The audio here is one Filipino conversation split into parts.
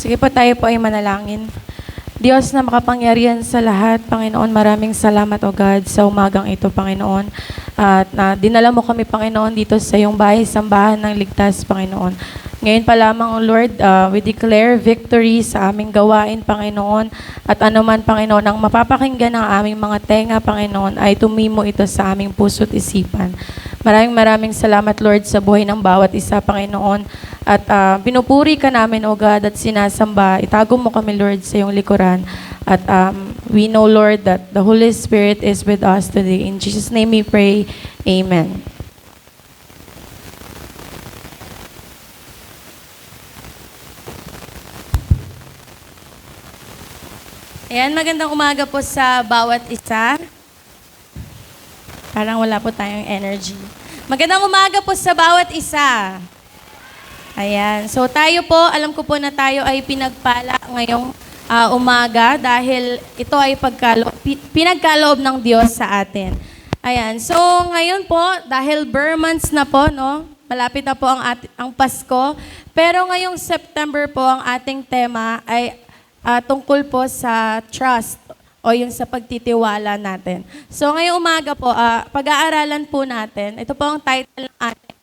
Sige po, tayo po ay manalangin. Diyos na makapangyarihan sa lahat, Panginoon, maraming salamat, O God, sa umagang ito, Panginoon. At na dinala mo kami, Panginoon, dito sa iyong bahay, sambahan ng ligtas, Panginoon. Ngayon pa lamang, Lord, we declare victory sa aming gawain, Panginoon. At anuman, Panginoon, ang mapapakinggan ng aming mga tenga, Panginoon, ay tumimo ito sa aming puso't isipan. Maraming salamat, Lord, sa buhay ng bawat isa, Panginoon. At pinupuri ka namin, O God, at sinasamba. Itago mo kami, Lord, sa iyong likuran. At we know, Lord, that the Holy Spirit is with us today. In Jesus' name we pray. Amen. Ayan, magandang umaga po sa bawat isa. Parang wala po tayong energy. Magandang umaga po sa bawat isa. Ayan. So tayo po, alam ko po na tayo ay pinagpala ngayong umaga dahil ito ay pinagkaloob ng Diyos sa atin. Ayan. So ngayon po, dahil bare months na po, no? Malapit na po ang Pasko. Pero ngayong September po, ang ating tema ay tungkol po sa trust o yung sa pagtitiwala natin. So ngayong umaga po, pag-aaralan po natin, ito po ang title ng ating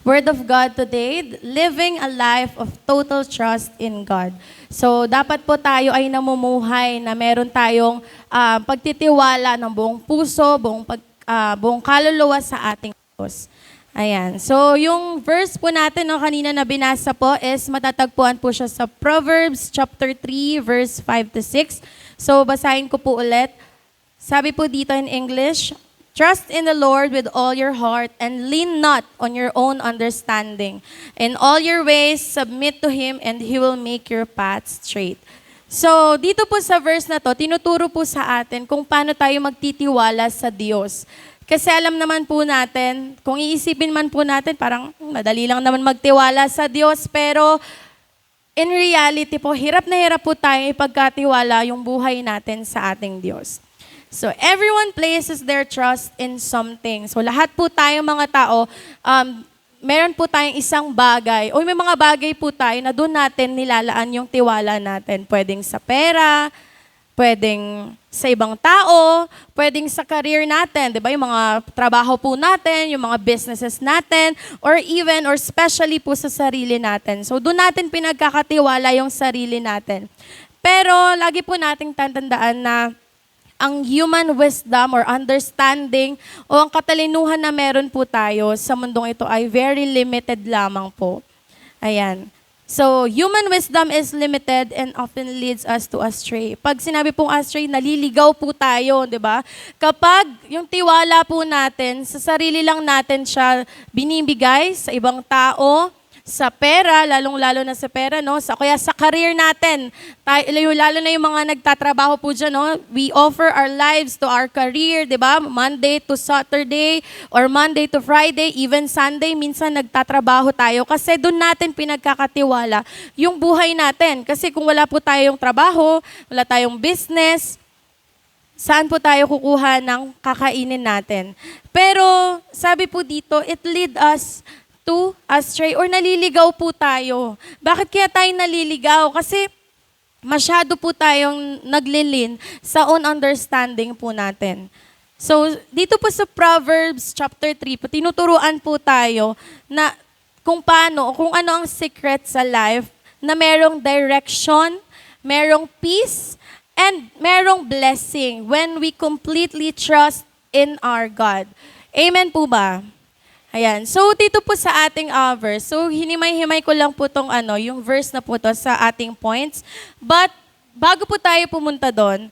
Word of God today, living a life of total trust in God. So, dapat po tayo ay namumuhay na meron tayong pagtitiwala ng buong puso, buong kaluluwa sa ating Diyos. Ayan. So, yung verse po natin kanina na binasa po is matatagpuan po siya sa Proverbs chapter 3, verse 5 to 6. So, basahin ko po ulit. Sabi po dito in English, "Trust in the Lord with all your heart and lean not on your own understanding. In all your ways, submit to Him and He will make your paths straight." So, dito po sa verse na to, tinuturo po sa atin kung paano tayo magtitiwala sa Diyos. Kasi alam naman po natin, kung iisipin man po natin, parang madali lang naman magtiwala sa Diyos, pero in reality po, hirap na hirap po tayo ipagkatiwala yung buhay natin sa ating Diyos. So, everyone places their trust in something. So, lahat po tayo mga tao, meron po tayong isang bagay. O may mga bagay po tayo na doon natin nilalaan yung tiwala natin. Pwedeng sa pera, pwedeng sa ibang tao, pwedeng sa career natin. Diba? Yung mga trabaho po natin, yung mga businesses natin, or even, or especially po sa sarili natin. So, doon natin pinagkakatiwala yung sarili natin. Pero, lagi po nating tatandaan na ang human wisdom or understanding o ang katalinuhan na meron po tayo sa mundong ito ay very limited lamang po. Ayan. So, human wisdom is limited and often leads us to astray. Pag sinabi pong astray, naliligaw po tayo, di ba? Kapag yung tiwala po natin, sa sarili lang natin siya binibigay sa ibang tao, sa pera, lalong-lalo na sa pera, no? Kaya sa career natin, lalo na yung mga nagtatrabaho po dyan, no? We offer our lives to our career, di ba? Monday to Saturday, or Monday to Friday, even Sunday, minsan nagtatrabaho tayo kasi doon natin pinagkakatiwala yung buhay natin. Kasi kung wala po tayong trabaho, wala tayong business, saan po tayo kukuha ng kakainin natin? Pero sabi po dito, it lead us to astray or naliligaw po tayo. Bakit kaya tayo naliligaw? Kasi masyado po tayong naglilin sa own understanding po natin. So, dito po sa Proverbs chapter 3, tinuturuan po tayo na kung ano ang secret sa life na merong direction, merong peace, and merong blessing when we completely trust in our God. Amen po ba? Ayan. So, dito po sa ating verse. So, hinimay-himay ko lang po itong yung verse na po to sa ating points. But, bago po tayo pumunta doon,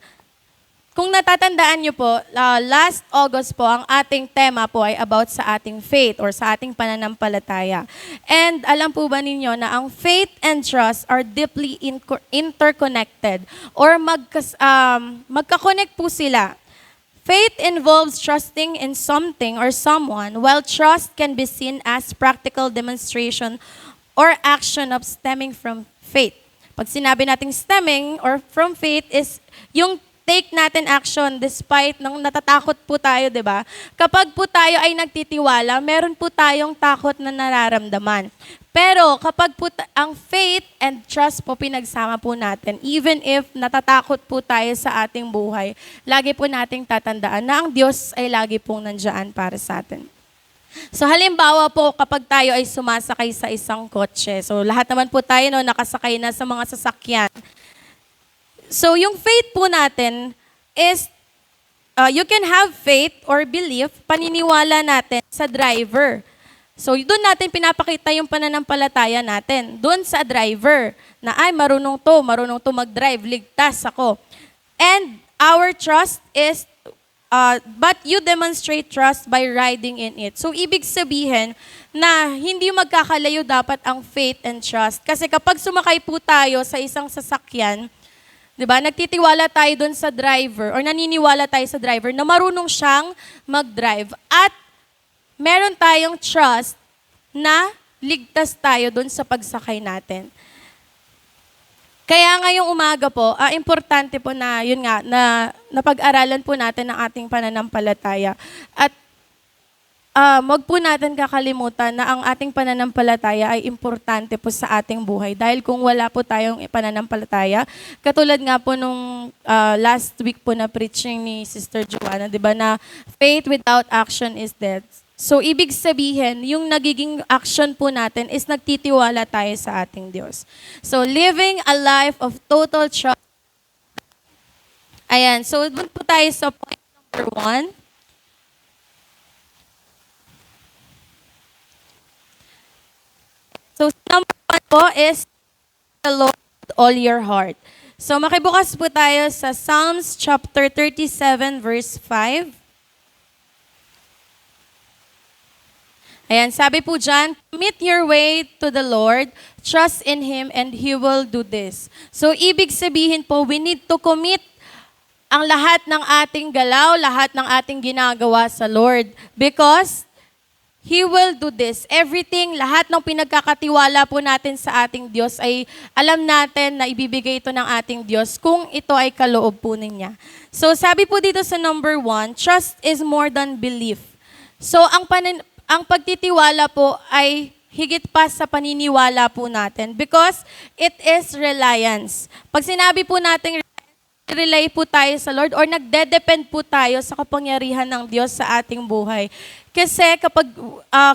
kung natatandaan nyo po, last August po, ang ating tema po ay about sa ating faith or sa ating pananampalataya. And alam po ba ninyo na ang faith and trust are deeply interconnected or magka-connect po sila. Faith involves trusting in something or someone, while trust can be seen as practical demonstration or action of stemming from faith. Pag sinabi nating stemming or from faith is yung take natin action despite nang natatakot po tayo, di ba? Kapag po tayo ay nagtitiwala, meron po tayong takot na nararamdaman. Pero kapag po ang faith and trust po pinagsama po natin, even if natatakot po tayo sa ating buhay, lagi po nating tatandaan na ang Diyos ay lagi pong nandiyan para sa atin. So halimbawa po kapag tayo ay sumasakay sa isang kotse, so lahat naman po tayo nakasakay na sa mga sasakyan. So yung faith po natin is, you can have faith or belief, paniniwala natin sa driver. So doon natin pinapakita yung pananampalataya natin. Doon sa driver na ay marunong to mag-drive, ligtas ako. And our trust is, but you demonstrate trust by riding in it. So ibig sabihin na hindi magkakalayo dapat ang faith and trust. Kasi kapag sumakay po tayo sa isang sasakyan, di ba, nagtitiwala tayo doon sa driver or naniniwala tayo sa driver na marunong siyang mag-drive. At meron tayong trust na ligtas tayo doon sa pagsakay natin. Kaya ngayong umaga po, importante po na, yun nga, na napag-aralan po natin ang ating pananampalataya. At wag po natin kakalimutan na ang ating pananampalataya ay importante po sa ating buhay. Dahil kung wala po tayong pananampalataya, katulad nga po nung last week po na preaching ni Sister Joanna, di ba, na faith without action is dead. So, ibig sabihin, yung nagiging action po natin is nagtitiwala tayo sa ating Diyos. So, living a life of total trust. Ayan, so doon po tayo sa point number 1. So, number 1 po is the Lord with all your heart. So, makibukas po tayo sa Psalms chapter 37 verse 5. Ayan, sabi po dyan, commit your way to the Lord, trust in Him, and He will do this. So, ibig sabihin po, we need to commit ang lahat ng ating galaw, lahat ng ating ginagawa sa Lord. Because He will do this. Everything, lahat ng pinagkakatiwala po natin sa ating Diyos ay alam natin na ibibigay ito ng ating Diyos kung ito ay kaloob po niya. So, sabi po dito sa number 1, trust is more than belief. So, ang pagtitiwala po ay higit pa sa paniniwala po natin because it is reliance. Pag sinabi po natin rely po tayo sa Lord or nagde-depend po tayo sa kapangyarihan ng Diyos sa ating buhay. Kasi kapag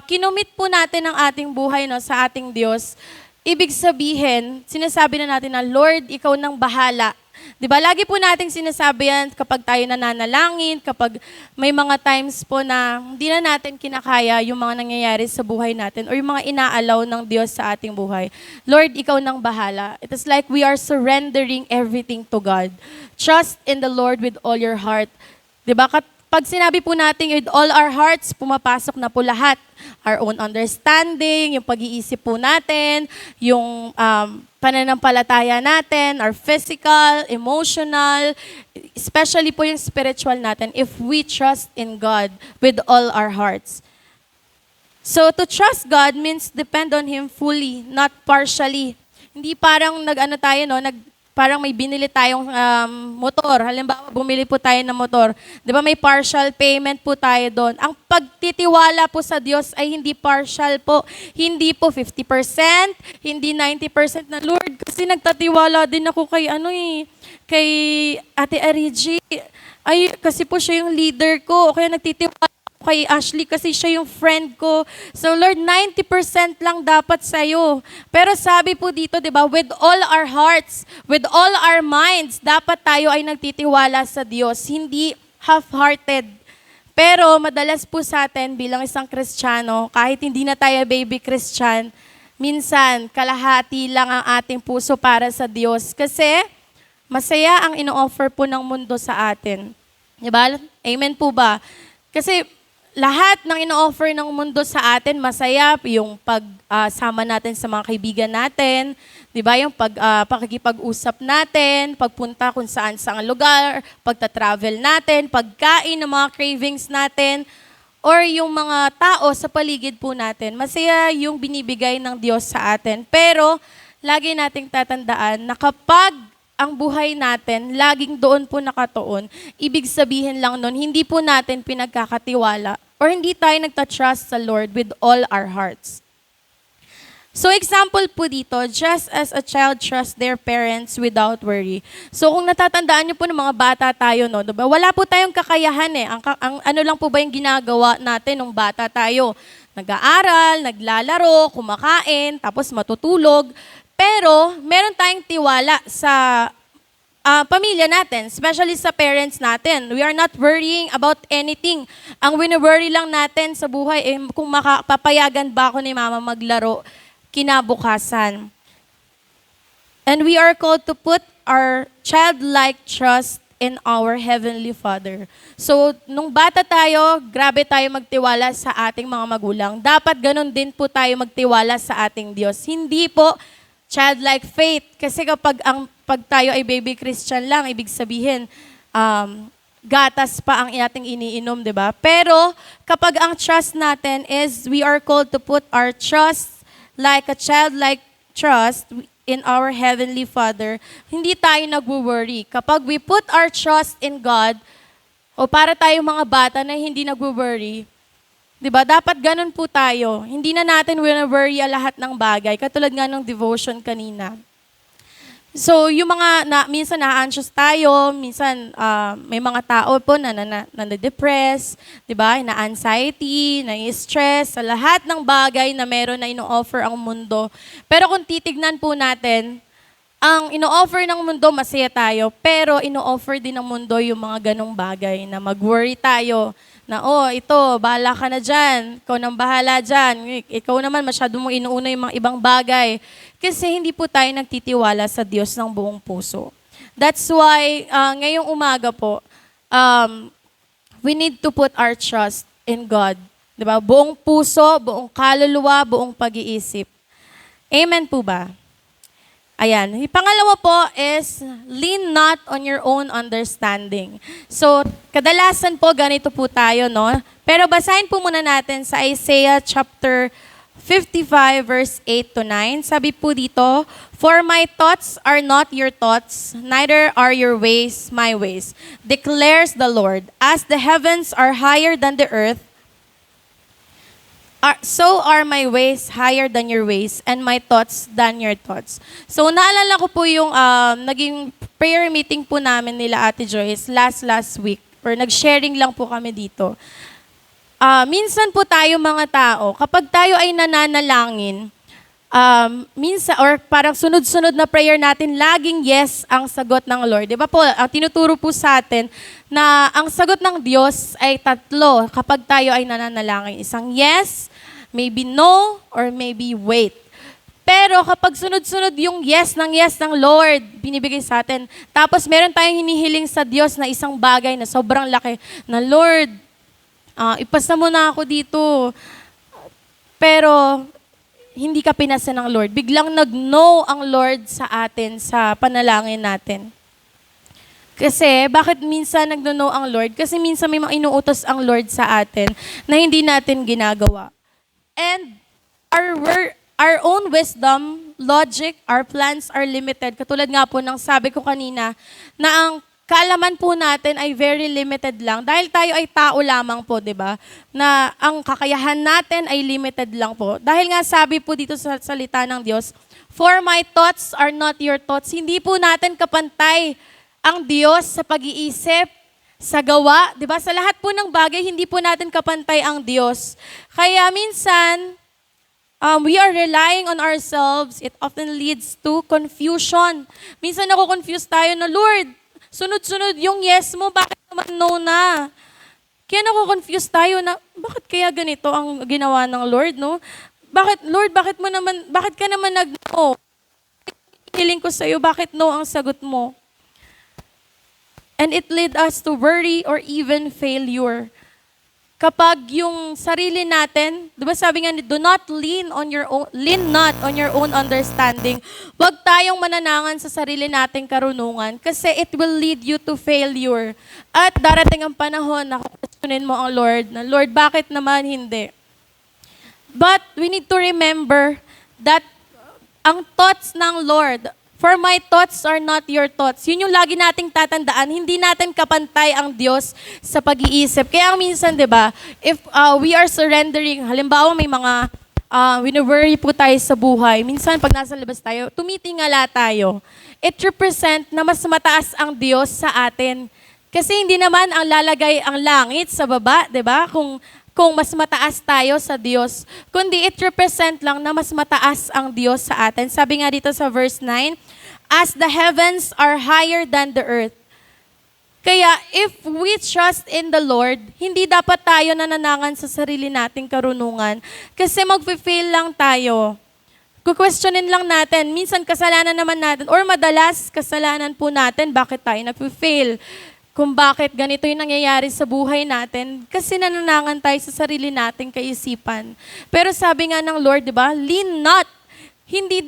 kinumit po natin ang ating buhay sa ating Diyos, ibig sabihin, sinasabi na natin na, Lord, Ikaw nang bahala. Di ba? Lagi po nating sinasabi yan kapag tayo nananalangin, kapag may mga times po na hindi na natin kinakaya yung mga nangyayari sa buhay natin or yung mga inaalaw ng Diyos sa ating buhay. Lord, Ikaw nang bahala. It is like we are surrendering everything to God. Trust in the Lord with all your heart. Di ba? Pag sinabi po natin with all our hearts, pumapasok na po lahat. Our own understanding, yung pag-iisip po natin, yung pananampalataya natin, our physical, emotional, especially po yung spiritual natin, if we trust in God with all our hearts. So to trust God means depend on Him fully, not partially. Hindi parang parang may binili tayong motor. Halimbawa, bumili po tayo ng motor. Di ba may partial payment po tayo doon. Ang pagtitiwala po sa Diyos ay hindi partial po. Hindi po 50%, hindi 90% na, Lord, kasi nagtatiwala din ako kay Ate Arigi. Ay, kasi po siya yung leader ko. O kaya nagtitiwala kay Ashley kasi siya yung friend ko. So Lord, 90% lang dapat sa'yo. Pero sabi po dito, di ba, with all our hearts, with all our minds, dapat tayo ay nagtitiwala sa Diyos, hindi half-hearted. Pero madalas po sa atin bilang isang Kristiyano, kahit hindi na tayo baby Christian, minsan kalahati lang ang ating puso para sa Diyos. Kasi masaya ang ino-offer po ng mundo sa atin. Di ba? Amen po ba? Kasi lahat ng ino-offer ng mundo sa atin, masaya yung pagsama natin sa mga kaibigan natin, di ba? Yung pakikipag-usap natin, pagpunta kung saan-saang lugar, pagta-travel natin, pagkain ng mga cravings natin, or yung mga tao sa paligid po natin. Masaya yung binibigay ng Diyos sa atin. Pero, lagi nating tatandaan na kapag ang buhay natin laging doon po nakatuon, ibig sabihin lang nun, hindi po natin pinagkakatiwala or hindi tayo nagtatrust sa Lord with all our hearts. So example po dito, just as a child trusts their parents without worry. So kung natatandaan niyo po ng mga bata tayo, no, diba? Wala po tayong kakayahan eh. Ang ano lang po ba yung ginagawa natin nung bata tayo? Nag-aaral, naglalaro, kumakain, tapos matutulog. Pero meron tayong tiwala sa pamilya natin, especially sa parents natin. We are not worrying about anything. Ang wini-worry lang natin sa buhay, kung papayagan ba ako ni mama maglaro kinabukasan. And we are called to put our childlike trust in our Heavenly Father. So, nung bata tayo, grabe tayo magtiwala sa ating mga magulang. Dapat ganun din po tayo magtiwala sa ating Diyos. Hindi po childlike faith. Kasi pag tayo ay baby Christian lang, ibig sabihin, gatas pa ang ating iniinom, di ba? Pero, kapag ang trust natin is, we are called to put our trust like a childlike trust in our Heavenly Father, hindi tayo nagwo-worry. Kapag we put our trust in God, o para tayong mga bata na hindi nagwo-worry, di ba? Dapat ganun po tayo. Hindi na natin wina-worry lahat ng bagay. Katulad nga ng devotion kanina. So, yung mga, minsan na-anxious tayo, minsan may mga tao po na depress, di ba? Na-anxiety, na-stress, sa lahat ng bagay na meron na ino-offer ang mundo. Pero kung titignan po natin, ang ino-offer ng mundo, masaya tayo, pero ino-offer din ng mundo yung mga ganong bagay na mag-worry tayo, na ito, bahala ka na dyan, ikaw nang bahala dyan, ikaw naman masyado mong inuuna yung mga ibang bagay. Kasi hindi po tayo nagtitiwala sa Diyos ng buong puso. That's why, ngayong umaga po, we need to put our trust in God. Diba? Buong puso, buong kaluluwa, buong pag-iisip. Amen po ba? Ayan. Yung pangalawa po is, lean not on your own understanding. So, kadalasan po, ganito po tayo, no? Pero basahin po muna natin sa Isaiah chapter 55 verse 8 to 9. Sabi po dito, "For my thoughts are not your thoughts, neither are your ways my ways, declares the Lord. As the heavens are higher than the earth, so are my ways higher than your ways, and my thoughts than your thoughts." So naalala ko po yung naging prayer meeting po namin nila Ate Joyce last week, or nag-sharing lang po kami dito. Minsan po tayo mga tao, kapag tayo ay nananalangin, minsan, or parang sunod-sunod na prayer natin, laging yes ang sagot ng Lord. Di ba po, tinuturo po sa atin na ang sagot ng Diyos ay tatlo kapag tayo ay nananalangin. Isang yes, maybe no, or maybe wait. Pero kapag sunod-sunod yung yes ng Lord, binibigay sa atin, tapos meron tayong hinihiling sa Diyos na isang bagay na sobrang laki, na Lord, ipasa mo na ako dito. Pero, hindi ka pinasa ng Lord. Biglang nag-no ang Lord sa atin sa panalangin natin. Kasi, bakit minsan nag-no ang Lord? Kasi minsan may mga inuutos ang Lord sa atin na hindi natin ginagawa. And, our own wisdom, logic, our plans are limited. Katulad nga po ng sabi ko kanina, na ang kaalaman po natin ay very limited lang. Dahil tayo ay tao lamang po, di ba? Na ang kakayahan natin ay limited lang po. Dahil nga sabi po dito sa salita ng Diyos, "For my thoughts are not your thoughts." Hindi po natin kapantay ang Diyos sa pag-iisip, sa gawa. Di ba? Sa lahat po ng bagay, hindi po natin kapantay ang Diyos. Kaya minsan, we are relying on ourselves. It often leads to confusion. Minsan confuse tayo na, Lord, sunod-sunod yung yes mo, bakit naman no na? Kaya confuse tayo na, bakit kaya ganito ang ginawa ng Lord, no? Lord, bakit ka naman nag-no? Hiling ko sa'yo, bakit no ang sagot mo? And it led us to worry or even failure. Kapag yung sarili natin, di ba sabi nga, lean not on your own understanding. Huwag tayong mananangan sa sarili nating karunungan kasi it will lead you to failure. At darating ang panahon na kukunin mo ang Lord, na Lord, bakit naman hindi? But we need to remember that ang thoughts ng Lord, For my thoughts are not your thoughts. Yun yung lagi nating tatandaan. Hindi natin kapantay ang Diyos sa pag-iisip. Kaya minsan, di ba, if we are surrendering, halimbawa may mga wino-worry po tayo sa buhay. Minsan, pag nasa labas tayo, tumitingala tayo. It represent na mas mataas ang Diyos sa atin. Kasi hindi naman ang lalagay ang langit sa baba, di ba? Kung mas mataas tayo sa Diyos. Kundi it represent lang na mas mataas ang Diyos sa atin. Sabi nga dito sa verse 9, as the heavens are higher than the earth. Kaya if we trust in the Lord, hindi dapat tayo nananangan sa sarili nating karunungan. Kasi mag-fail lang tayo. Kukwestiyonin lang natin. Minsan kasalanan naman natin or madalas kasalanan po natin bakit tayo nag-fail. Kung bakit ganito yung nangyayari sa buhay natin, kasi nananangan tayo sa sarili nating kaisipan. Pero sabi nga ng Lord, di ba, lean not. Hindi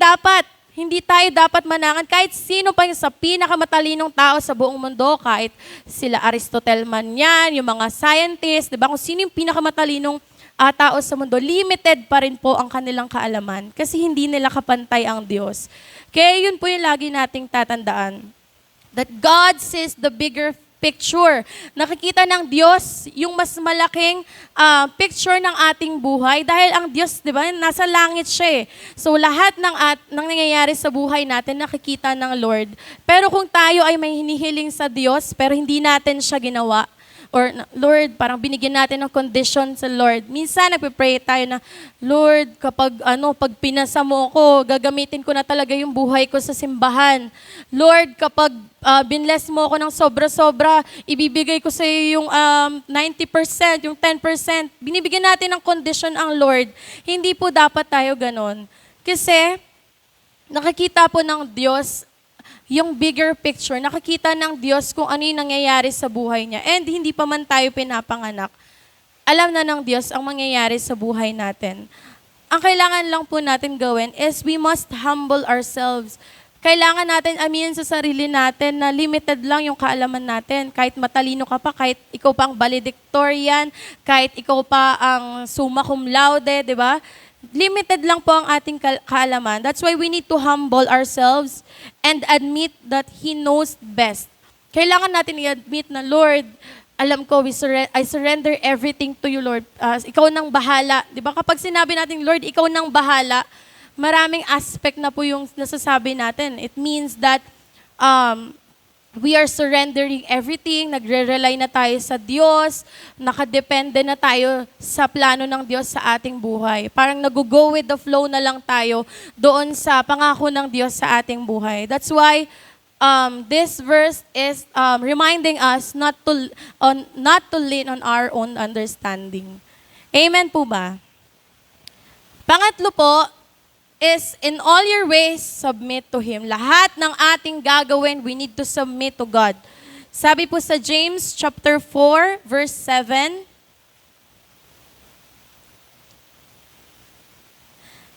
tayo dapat manangan kahit sino pa yung sa pinakamatalinong tao sa buong mundo, kahit sila Aristotle man yan, yung mga scientists, di ba, kung sino yung pinakamatalinong tao sa mundo, limited pa rin po ang kanilang kaalaman kasi hindi nila kapantay ang Diyos. Kaya yun po yung lagi nating tatandaan. That God sees the bigger picture. Nakikita ng Diyos yung mas malaking picture ng ating buhay dahil ang Diyos, di ba, nasa langit siya eh. So lahat ng nangyayari sa buhay natin nakikita ng Lord. Pero kung tayo ay may hinihiling sa Diyos pero hindi natin siya ginawa, or Lord, parang binigyan natin ng condition sa Lord. Minsan nagpe-pray tayo na, Lord, pag pinasa mo ko, gagamitin ko na talaga yung buhay ko sa simbahan. Lord, kapag binless mo ako ng sobra-sobra, ibibigay ko sa iyo yung 90%, yung 10%. Binibigyan natin ng condition ang Lord. Hindi po dapat tayo ganon. Kasi nakikita po ng Diyos yung bigger picture, nakikita ng Diyos kung ano yung nangyayari sa buhay niya. And hindi pa man tayo pinapanganak, alam na ng Diyos ang mangyayari sa buhay natin. Ang kailangan lang po natin gawin is we must humble ourselves. Kailangan natin aminin sa sarili natin na limited lang yung kaalaman natin. Kahit matalino ka pa, kahit ikaw pa ang valedictorian, kahit ikaw pa ang summa cum laude, di ba? Limited lang po ang ating kaalaman. That's why we need to humble ourselves and admit that He knows best. Kailangan natin i-admit na, Lord, alam ko, I surrender everything to you, Lord. Ikaw nang bahala. Di ba? Kapag sinabi natin, Lord, ikaw nang bahala, maraming aspect na po yung nasasabi natin. It means that we are surrendering everything, nagre-rely na tayo sa Diyos, nakadepende na tayo sa plano ng Diyos sa ating buhay. Parang nag-go with the flow na lang tayo doon sa pangako ng Diyos sa ating buhay. That's why this verse is reminding us not to lean on our own understanding. Amen po ba? Pangatlo po, is in all your ways, submit to Him. Lahat ng ating gagawin, we need to submit to God. Sabi po sa James chapter 4, verse 7.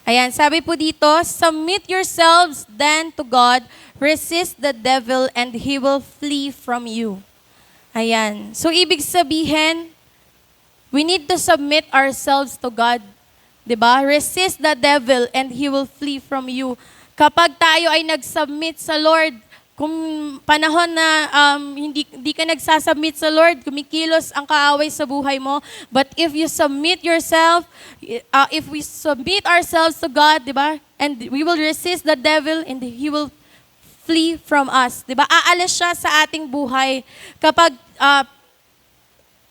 Ayan, sabi po dito, submit yourselves then to God, resist the devil, and he will flee from you. Ayan. So, ibig sabihin, we need to submit ourselves to God. Diba? Resist the devil and he will flee from you. Kapag tayo ay nag-submit sa Lord, kung panahon na hindi ka nagsasubmit sa Lord, kumikilos ang kaaway sa buhay mo. But if you submit yourself, if we submit ourselves to God, diba? And we will resist the devil and he will flee from us. Diba? Aalis siya sa ating buhay. Kapag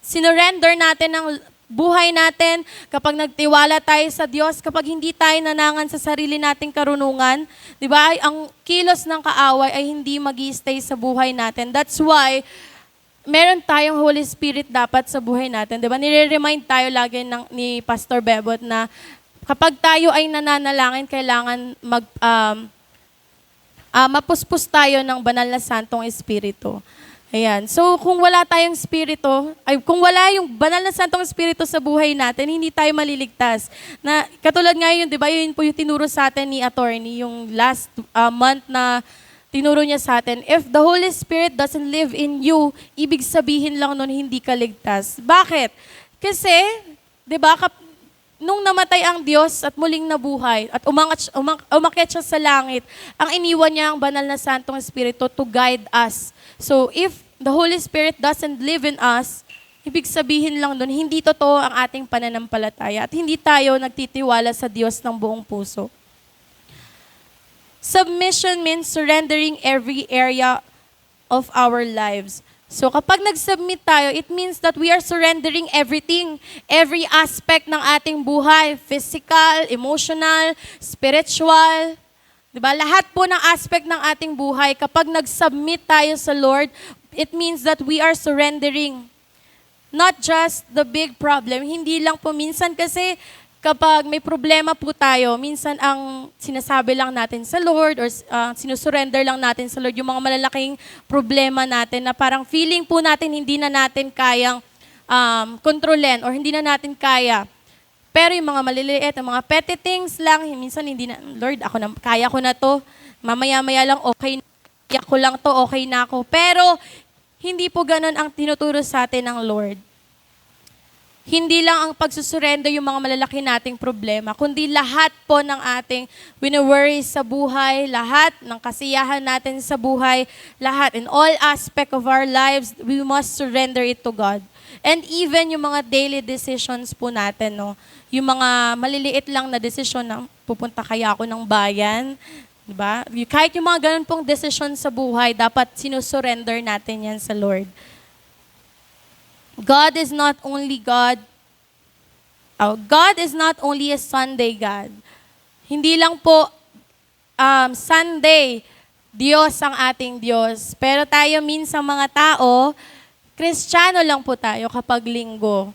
sinurrender natin ang buhay natin, kapag nagtiwala tayo sa Diyos, kapag hindi tayo nanangan sa sarili nating karunungan, di ba, ang kilos ng kaaway ay hindi mag-i-stay sa buhay natin. That's why, meron tayong Holy Spirit dapat sa buhay natin. Di ba, nire-remind tayo lagi ni Pastor Bebot na kapag tayo ay nananalangin, kailangan mapuspos tayo ng banal na Santong Espiritu. Ayan. So, kung wala tayong Espiritu, kung wala yung banal na Santong Espiritu sa buhay natin, hindi tayo maliligtas. Na, katulad nga yun, di ba, yun po yung tinuro sa atin ni Attorney, yung last month na tinuro niya sa atin. If the Holy Spirit doesn't live in you, ibig sabihin lang nun, hindi ka ligtas. Bakit? Kasi, di ba, nung namatay ang Diyos at muling nabuhay at umakyat siya sa langit, ang iniwan niya ang banal na Santong Espiritu to guide us. So if the Holy Spirit doesn't live in us, ibig sabihin lang doon, hindi totoo ang ating pananampalataya at hindi tayo nagtitiwala sa Diyos ng buong puso. Submission means surrendering every area of our lives. So kapag nag-submit tayo, it means that we are surrendering everything, every aspect ng ating buhay, physical, emotional, spiritual, diba? Lahat po ng aspect ng ating buhay, kapag nag-submit tayo sa Lord, it means that we are surrendering. Not just the big problem, hindi lang po minsan kasi kapag may problema po tayo, minsan ang sinasabi lang natin sa Lord or sinusurrender lang natin sa Lord yung mga malalaking problema natin na parang feeling po natin hindi na natin kayang kontrolin or hindi na natin kaya. Pero yung mga maliliit, yung mga petty things lang, minsan hindi na, Lord, kaya ko na to. Mamaya-maya lang, okay, kaya ko lang to, okay na ako. Pero hindi po ganun ang tinuturo sa atin ng Lord. Hindi lang ang pagsusurrender yung mga malalaki nating problema, kundi lahat po ng ating wini-worry sa buhay, lahat ng kasiyahan natin sa buhay, lahat, in all aspect of our lives, we must surrender it to God. And even yung mga daily decisions po natin, no? Yung mga maliliit lang na decision na pupunta kaya ako ng bayan, diba? Kahit yung mga ganun pong decision sa buhay, dapat sinusurrender natin yan sa Lord. God is not only God. God is not only a Sunday God. Hindi lang po Sunday, Diyos ang ating Diyos. Pero tayo minsan mga tao, Kristiyano lang po tayo kapag linggo.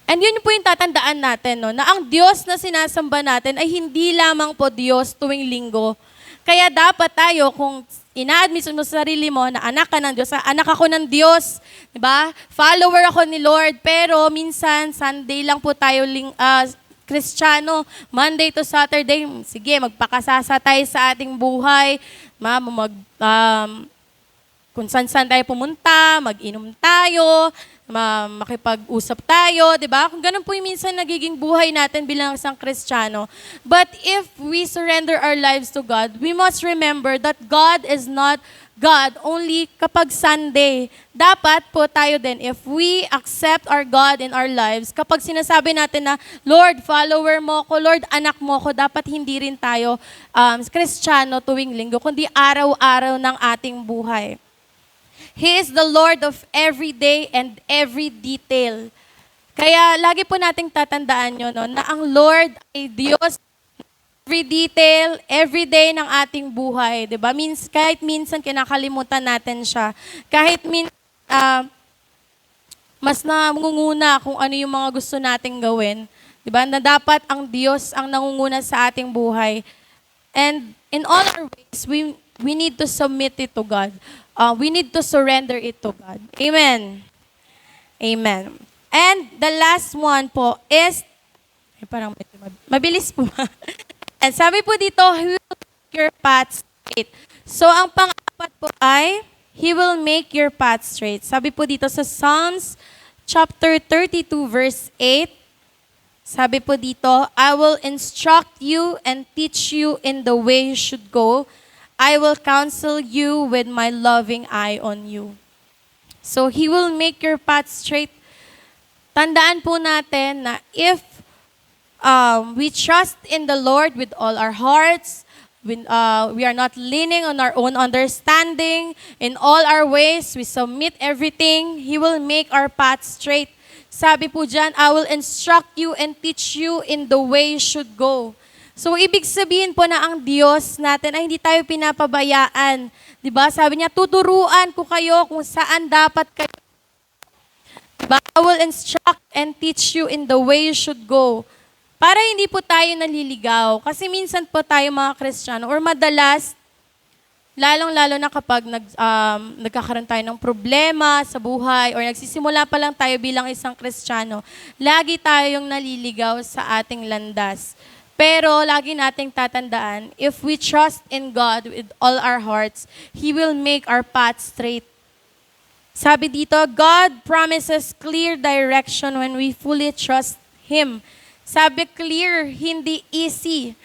And yun po yung tatandaan natin, no? Na ang Diyos na sinasamba natin ay hindi lamang po Diyos tuwing linggo. Kaya dapat tayo, kung ina-admit mo sa sarili mo na anak ka ng Diyos, anak ako ng Diyos, di ba? Follower ako ni Lord, pero minsan, Sunday lang po tayo Kristiyano, Monday to Saturday, sige, magpakasasa tayo sa ating buhay, kung saan tayo pumunta, mag-inom tayo, makipag-usap tayo, di ba? Kung ganun po yung minsan nagiging buhay natin bilang isang Kristiyano. But if we surrender our lives to God, we must remember that God is not God only kapag Sunday. Dapat po tayo din, if we accept our God in our lives, kapag sinasabi natin na, Lord, follower mo ko, Lord, anak mo ko, dapat hindi rin tayo Kristiyano tuwing linggo, kundi araw-araw ng ating buhay. He is the Lord of every day and every detail. Kaya lagi po nating tatandaan nyo, no, na ang Lord ay Diyos every detail, every day ng ating buhay. Diba? Kahit minsan kinakalimutan natin siya. Kahit mas nangunguna kung ano yung mga gusto nating gawin. Diba? Na dapat ang Diyos ang nangunguna sa ating buhay. And in all our ways, we need to submit it to God. We need to surrender it to God. Amen. Amen. And the last one po is, parang mabilis po. And sabi po dito, He will make your path straight. So ang pang-apat po ay, He will make your path straight. Sabi po dito sa Psalms chapter 32 verse 8, sabi po dito, I will instruct you and teach you in the way you should go. I will counsel you with my loving eye on you. So, He will make your path straight. Tandaan po natin na if we trust in the Lord with all our hearts, we are not leaning on our own understanding, in all our ways, we submit everything, He will make our path straight. Sabi po dyan, I will instruct you and teach you in the way you should go. So, ibig sabihin po na ang Diyos natin ay hindi tayo pinapabayaan. Diba? Sabi niya, tuturuan ko kayo kung saan dapat kayo. Diba? I will instruct and teach you in the way you should go. Para hindi po tayo naliligaw. Kasi minsan po tayo mga Kristiyano, or madalas, lalong-lalo na kapag nagkakaroon tayo ng problema sa buhay, or nagsisimula pa lang tayo bilang isang Kristiyano, lagi tayong naliligaw sa ating landas. Pero lagi nating tatandaan, if we trust in God with all our hearts, He will make our path straight. Sabi dito, God promises clear direction when we fully trust Him. Sabi clear, hindi easy.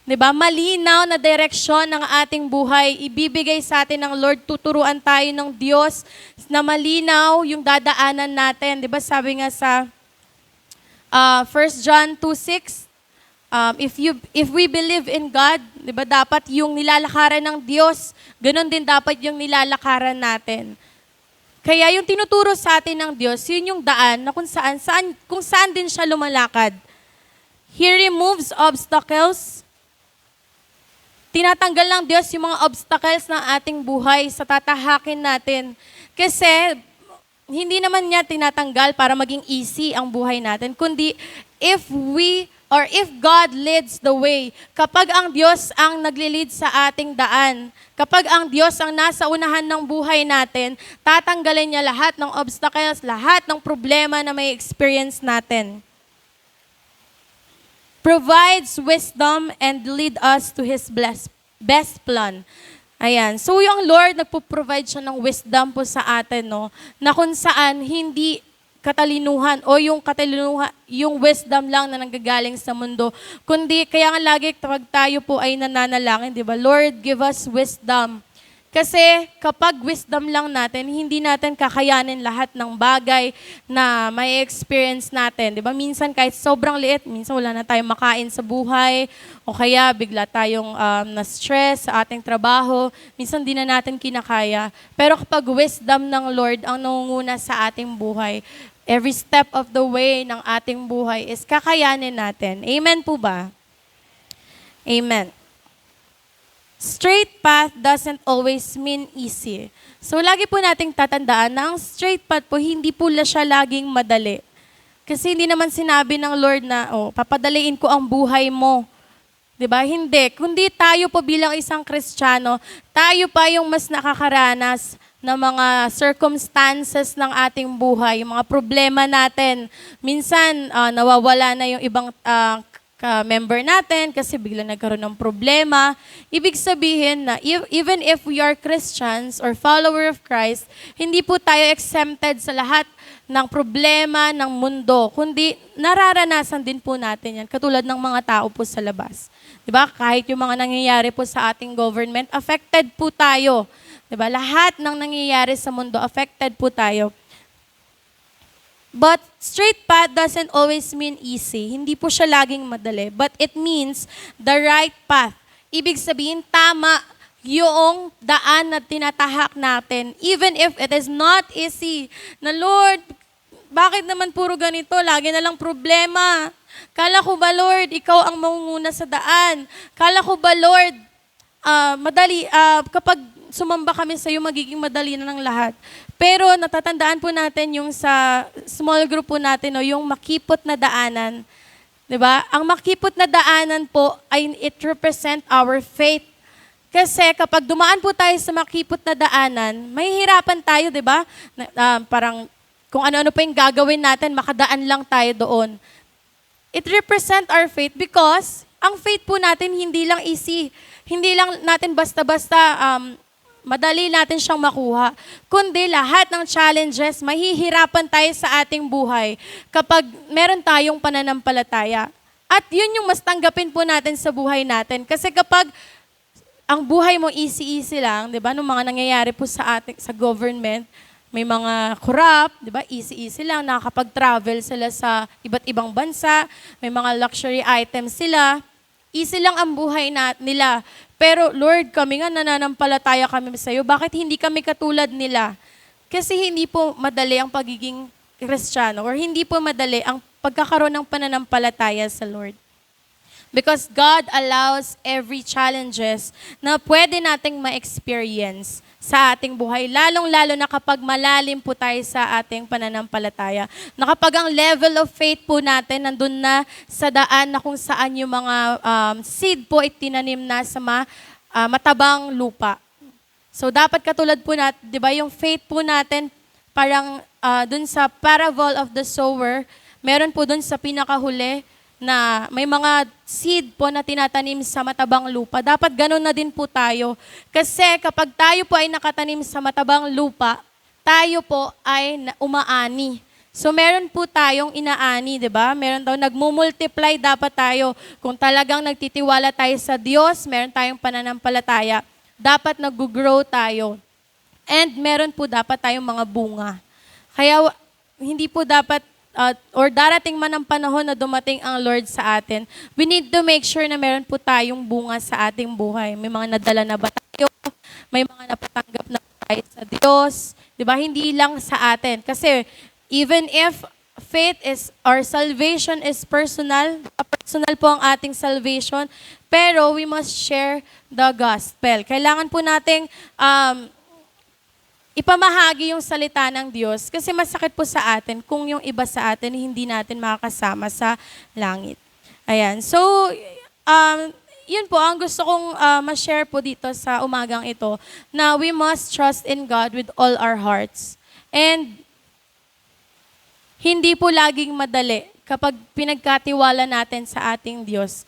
'Di ba? Malinaw na direksyon ng ating buhay. Ibibigay sa atin ng Lord, tuturuan tayo ng Diyos na malinaw yung dadaanan natin. 'Di ba? Sabi nga sa 1 John 2:6, if we believe in God, 'di ba? Dapat yung nilalakaran ng Diyos, ganun din dapat yung nilalakaran natin. Kaya yung tinuturo sa atin ng Diyos, yun yung daan na kung saan din siya lumalakad. He removes obstacles. Tinatanggal ng Diyos yung mga obstacles ng ating buhay sa tatahakin natin. Kasi hindi naman niya tinatanggal para maging easy ang buhay natin, kundi if God leads the way, kapag ang Diyos ang naglilid sa ating daan, kapag ang Diyos ang nasa unahan ng buhay natin, tatanggalin niya lahat ng obstacles, lahat ng problema na may experience natin. Provides wisdom and lead us to His best plan. Ayan. So yung Lord, nagpo-provide siya ng wisdom po sa atin, no? Na kung saan hindi katalinuhan o yung wisdom lang na nanggagaling sa mundo. Kundi, kaya nga lagi kapag tayo po ay nananalangin, di ba? Lord, give us wisdom. Kasi kapag wisdom lang natin, hindi natin kakayanin lahat ng bagay na may experience natin. Di ba? Minsan kahit sobrang liit, minsan wala na tayong makain sa buhay, o kaya bigla tayong na-stress sa ating trabaho, minsan di na natin kinakaya. Pero kapag wisdom ng Lord ang nangunguna sa ating buhay, every step of the way ng ating buhay is kakayanin natin. Amen po ba? Amen. Straight path doesn't always mean easy. So lagi po nating tatandaan na ang straight path po, hindi po siya laging madali. Kasi hindi naman sinabi ng Lord na, papadaliin ko ang buhay mo. 'Di ba? Hindi. Kundi tayo po bilang isang Kristiyano, tayo pa yung mas nakakaranas ng mga circumstances ng ating buhay, yung mga problema natin. Minsan, nawawala na yung ibang member natin kasi bigla nagkaroon ng problema. Ibig sabihin na even if we are Christians or follower of Christ, hindi po tayo exempted sa lahat ng problema ng mundo, kundi nararanasan din po natin yan, katulad ng mga tao po sa labas. Diba? Kahit yung mga nangyayari po sa ating government, affected po tayo. Diba? Lahat ng nangyayari sa mundo, affected po tayo. But straight path doesn't always mean easy. Hindi po siya laging madali. But it means the right path. Ibig sabihin, tama yung daan na tinatahak natin. Even if it is not easy. Na Lord, bakit naman puro ganito? Lagi na lang problema. Kala ko ba, Lord, ikaw ang mangunguna sa daan? Kala ko ba, Lord, kapag sumamba kami sa iyo, magiging madali na ng lahat. Pero natatandaan po natin yung sa small group po natin, yung makipot na daanan. 'Di ba? Ang makipot na daanan po ay it represent our faith. Kasi kapag dumaan po tayo sa makipot na daanan, mahihirapan tayo, 'di ba? Parang kung ano-ano pa yung gagawin natin, makadaan lang tayo doon. It represent our faith because ang faith po natin hindi lang easy. Hindi lang natin basta-basta madali natin siyang makuha. Kundi lahat ng challenges, mahihirapan tayo sa ating buhay kapag meron tayong pananampalataya. At yun yung mas tanggapin po natin sa buhay natin. Kasi kapag ang buhay mo easy-easy lang, di ba? Nung mga nangyayari po sa government, may mga corrupt, di ba? Easy-easy lang, nakakapag-travel sila sa iba't ibang bansa, may mga luxury items sila. Easy lang ang buhay nila. Pero Lord, kami nga nananampalataya kami sa iyo. Bakit hindi kami katulad nila? Kasi hindi po madali ang pagiging Kristiyano or hindi po madali ang pagkakaroon ng pananampalataya sa Lord. Because God allows every challenges na pwede nating ma-experience sa ating buhay. Lalong-lalo na kapag malalim po tayo sa ating pananampalataya. Na kapag ang level of faith po natin nandun na sa daan na kung saan yung mga seed po itinanim na sa matabang lupa. So dapat katulad po natin, di ba, yung faith po natin parang dun sa parable of the sower, meron po dun sa pinakahuli, na may mga seed po na tinatanim sa matabang lupa. Dapat ganun na din po tayo. Kasi kapag tayo po ay nakatanim sa matabang lupa, tayo po ay umaani. So meron po tayong inaani, di ba? Meron daw nagmumultiply dapat tayo. Kung talagang nagtitiwala tayo sa Diyos, meron tayong pananampalataya, dapat nag-grow tayo. And meron po dapat tayong mga bunga. Kaya hindi po dapat, or darating man ang panahon na dumating ang Lord sa atin, we need to make sure na meron po tayong bunga sa ating buhay. May mga nadala na ba tayo? May mga napatanggap na tayo sa Diyos? Di ba? Hindi lang sa atin. Kasi even if faith is, or salvation is personal, personal po ang ating salvation, pero we must share the gospel. Kailangan po nating ipamahagi yung salita ng Diyos kasi masakit po sa atin kung yung iba sa atin hindi natin makakasama sa langit. Ayan. So, yun po ang gusto kong ma-share po dito sa umagang ito na we must trust in God with all our hearts. And hindi po laging madali kapag pinagkatiwala natin sa ating Diyos.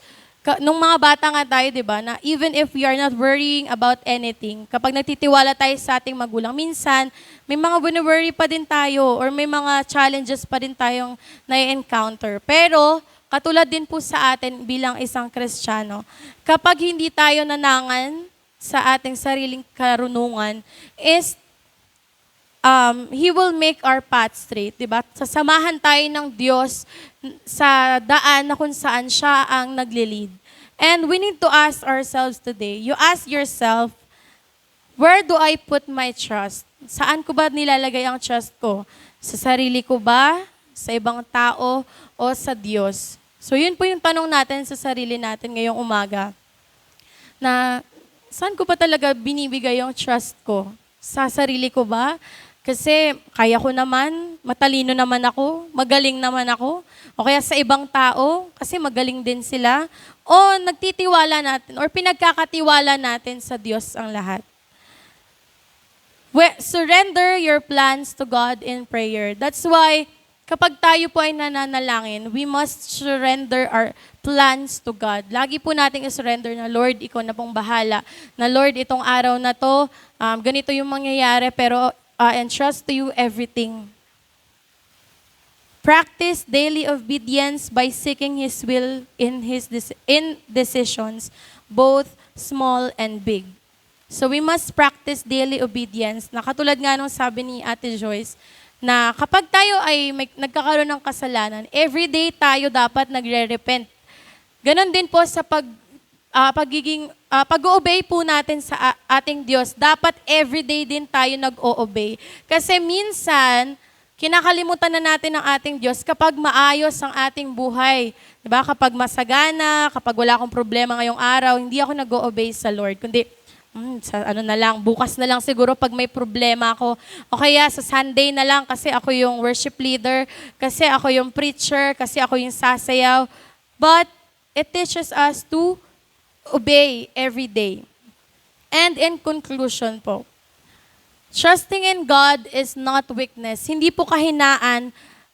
Nung mga bata nga tayo, di ba, na even if we are not worrying about anything, kapag nagtitiwala tayo sa ating magulang, minsan, may mga worry pa din tayo or may mga challenges pa din tayong na-encounter. Pero, katulad din po sa atin bilang isang Kristiyano, kapag hindi tayo nanangan sa ating sariling karunungan, is He will make our path straight, di ba? Sasamahan tayo ng Diyos sa daan na kung saan siya ang nagli-lead. And we need to ask ourselves today, you ask yourself, where do I put my trust? Saan ko ba nilalagay ang trust ko? Sa sarili ko ba? Sa ibang tao? O sa Diyos? So yun po yung tanong natin sa sarili natin ngayong umaga. Na saan ko pa talaga binibigay yung trust ko? Sa sarili ko ba? Kasi kaya ko naman, matalino naman ako, magaling naman ako. O kaya sa ibang tao, kasi magaling din sila. O nagtitiwala natin, or pinagkakatiwala natin sa Diyos ang lahat. Surrender your plans to God in prayer. That's why, kapag tayo po ay nananalangin, we must surrender our plans to God. Lagi po nating i-surrender na, Lord, ikaw na pong bahala. Na Lord, itong araw na to, ganito yung mangyayari, pero entrust to you everything. Practice daily obedience by seeking His will in decisions, both small and big. So we must practice daily obedience. Na katulad nga nung sabi ni Ate Joyce, na kapag tayo ay nagkakaroon ng kasalanan, everyday tayo dapat nagre-repent. Ganon din po sa pag-o-obey po natin sa ating Diyos, dapat everyday din tayo nag-o-obey. Kasi minsan, kinakalimutan na natin ang ating Diyos kapag maayos ang ating buhay. Diba? Kapag masagana, kapag wala akong problema ngayong araw, hindi ako nag-o-obey sa Lord. Kundi, bukas na lang siguro pag may problema ako. O kaya sa Sunday na lang kasi ako yung worship leader, kasi ako yung preacher, kasi ako yung sasayaw. But it teaches us to obey every day. And in conclusion po, trusting in God is not weakness. Hindi po kahinaan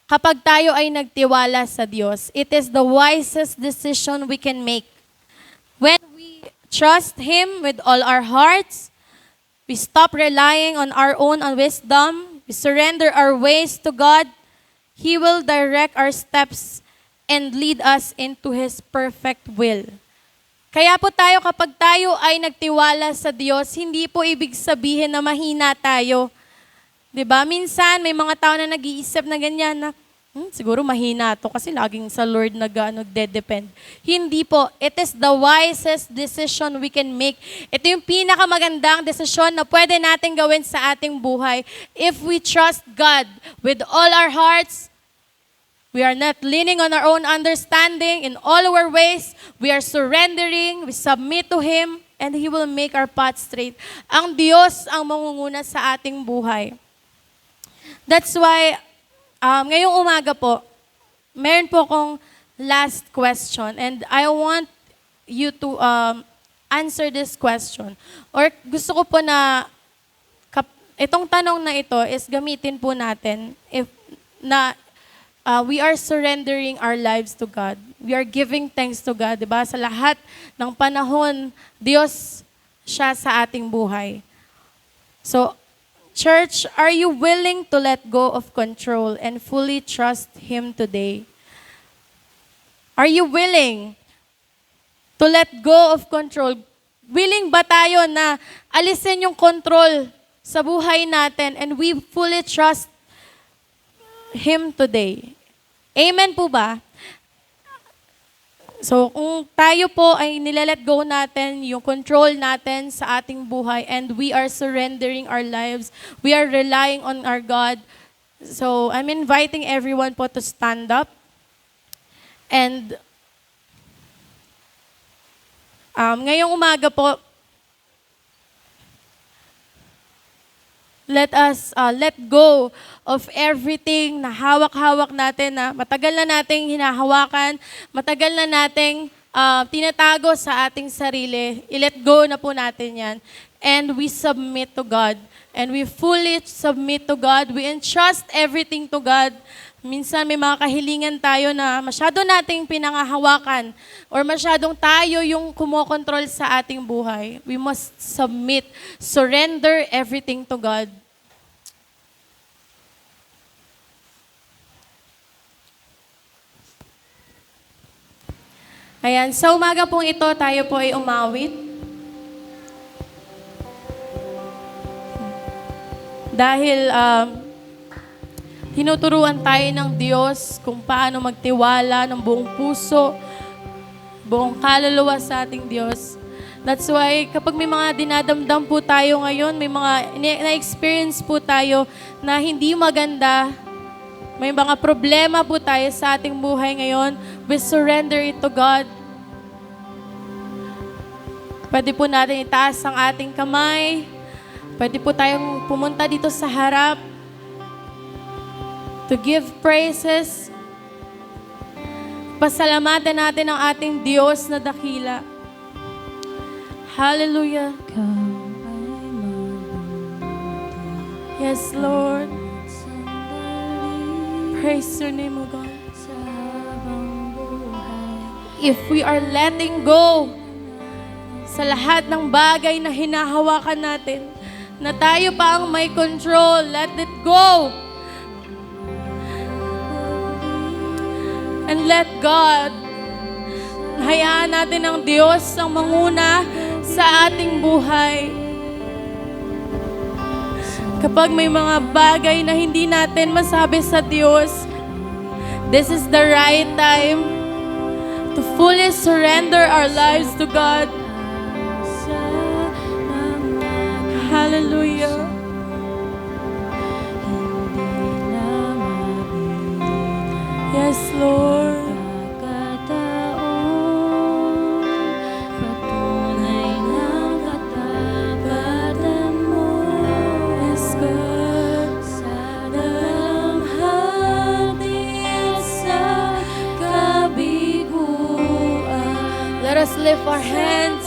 kapag tayo ay nagtiwala sa Diyos. It is the wisest decision we can make. When we trust Him with all our hearts, we stop relying on our own wisdom, we surrender our ways to God, He will direct our steps and lead us into His perfect will. Kaya po tayo, kapag tayo ay nagtiwala sa Diyos, hindi po ibig sabihin na mahina tayo. 'Di ba? Minsan, may mga tao na nag-iisip na ganyan na, siguro mahina to kasi laging sa Lord nagde-depend. Hindi po. It is the wisest decision we can make. Ito yung pinakamagandang desisyon na pwede natin gawin sa ating buhay. If we trust God with all our hearts, we are not leaning on our own understanding. In all our ways, we are surrendering, we submit to Him, and He will make our path straight. Ang Diyos ang mangunguna sa ating buhay. That's why, ngayong umaga po, meron po akong last question, and I want you to answer this question. Or gusto ko po na, itong tanong na ito is gamitin po natin we are surrendering our lives to God. We are giving thanks to God, 'di ba? Sa lahat ng panahon, Diyos siya sa ating buhay. So, Church, are you willing to let go of control and fully trust Him today? Are you willing to let go of control? Willing ba tayo na alisin yung control sa buhay natin and we fully trust Him today? Amen po ba? So, kung tayo po ay nilalet go natin yung control natin sa ating buhay and we are surrendering our lives, we are relying on our God. So, I'm inviting everyone po to stand up. And ngayong umaga po, let us let go of everything na hawak-hawak natin, na matagal na nating hinahawakan, matagal na nating tinatago sa ating sarili. I-let go na po natin yan. And we submit to God. And we fully submit to God. We entrust everything to God. Minsan may mga kahilingan tayo na masyado nating pinangahawakan or masyadong tayo yung kumokontrol sa ating buhay. We must submit, surrender everything to God. Ayan, sa umaga pong ito, tayo po ay umawit. Dahil tinuturuan tayo ng Diyos kung paano magtiwala ng buong puso, buong kaluluwa sa ating Diyos. That's why kapag may mga dinadamdam po tayo ngayon, may mga na-experience po tayo na hindi maganda, may mga problema po tayo sa ating buhay ngayon, we surrender it to God. Pwede po natin itaas ang ating kamay. Pwede po tayong pumunta dito sa harap to give praises. Pasalamatan natin ang ating Diyos na dakila. Hallelujah. Yes, Lord. Praise your name, O God. If we are letting go sa lahat ng bagay na hinahawakan natin, na tayo pa ang may control, let it go. And let God, hayaan natin ang Diyos ang manguna sa ating buhay. Kapag may mga bagay na hindi natin masabi sa Diyos, this is the right time to fully surrender our lives to God. Hallelujah. Yes, Lord. Let us lift our hands.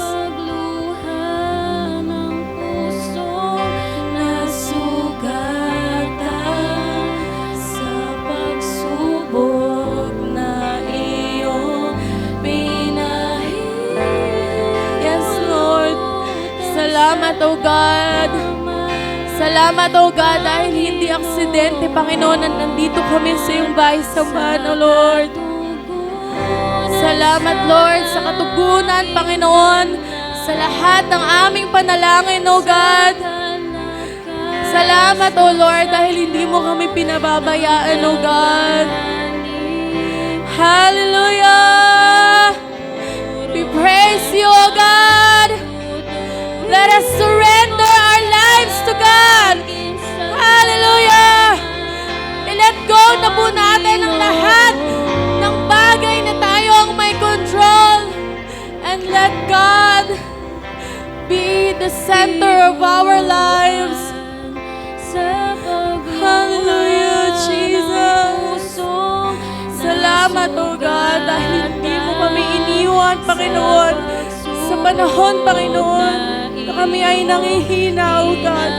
Yes, Lord. Salamat, O God. Salamat, O God, dahil hindi aksidente, Panginoon, na nandito kami sa iyong bahay sambahan, O Lord. Salamat, Lord, sa katugunan, Panginoon, sa lahat ng aming panalangin, O God. Salamat, O Lord, dahil hindi mo kami pinababayaan, O God. Hallelujah! We praise you, O God. Let us surrender our lives to God. Hallelujah! I-let go na po natin ang lahat ng bagay na tayo ang may control. And let God be the center of our lives. Hallelujah, Jesus. Salamat, O God, dahil hindi mo kami iniwan, Panginoon, sa panahon, Panginoon, na kami ay nangihina, O God.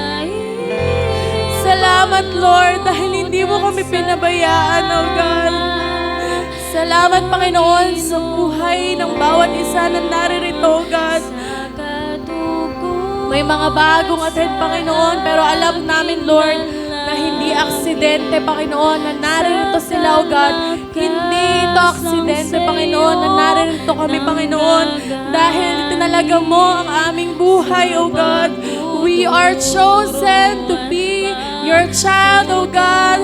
Salamat, Lord, dahil hindi mo kami pinabayaan, O God. Salamat, Panginoon, sa buhay ng bawat isa na naririto, O God. May mga bagong attend, Panginoon, pero alam namin, Lord, na hindi aksidente, Panginoon, na naririto sila, O God. Hindi ito aksidente, Panginoon, na naririto kami, Panginoon, dahil tinalaga mo ang aming buhay, O God. We are chosen to be your child, O God.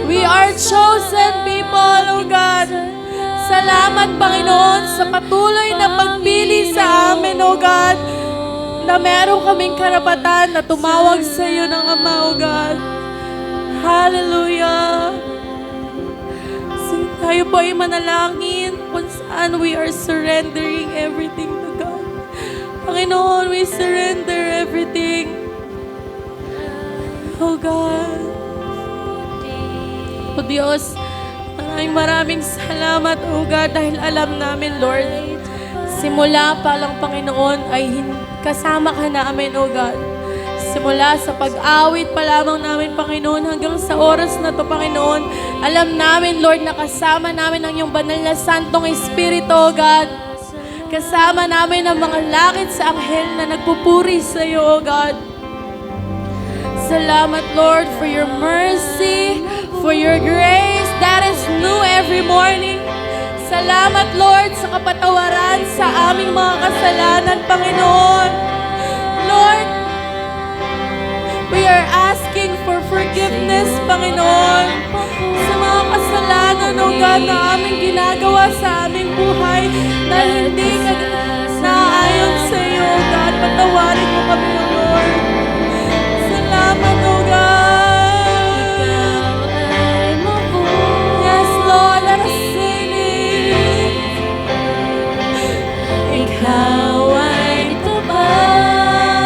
We are chosen people, O God. Salamat, Panginoon, sa patuloy na pagpili sa amin, O God, na meron kaming karapatan na tumawag sa iyo ng Ama, O God. Hallelujah. Tayo po ay manalangin kung saan we are surrendering everything to God. Panginoon, we surrender everything. Oh God. O Diyos, maraming salamat, O God, dahil alam namin, Lord, simula pa lang, Panginoon, ay kasama ka namin, O God. Simula sa pag-awit pa lamang namin, Panginoon, hanggang sa oras na to, Panginoon, alam namin, Lord, na kasama namin ang iyong banal na Santong Espiritu, O God. Kasama namin ang mga langit sa anghel na nagpupuri sa iyo, O God. Salamat, Lord, for your mercy, for your grace that is new every morning. Salamat, Lord, sa kapatawaran sa aming mga kasalanan, Panginoon. Lord, we are asking for forgiveness, Panginoon, sa mga kasalanan, O God, na aming ginagawa sa aming buhay na hindi naayon sa iyo, O God. Patawarin mo kami, O Lord. Salamat, O God. Yes, Lord, let us sing it. Ikaw ay tubag,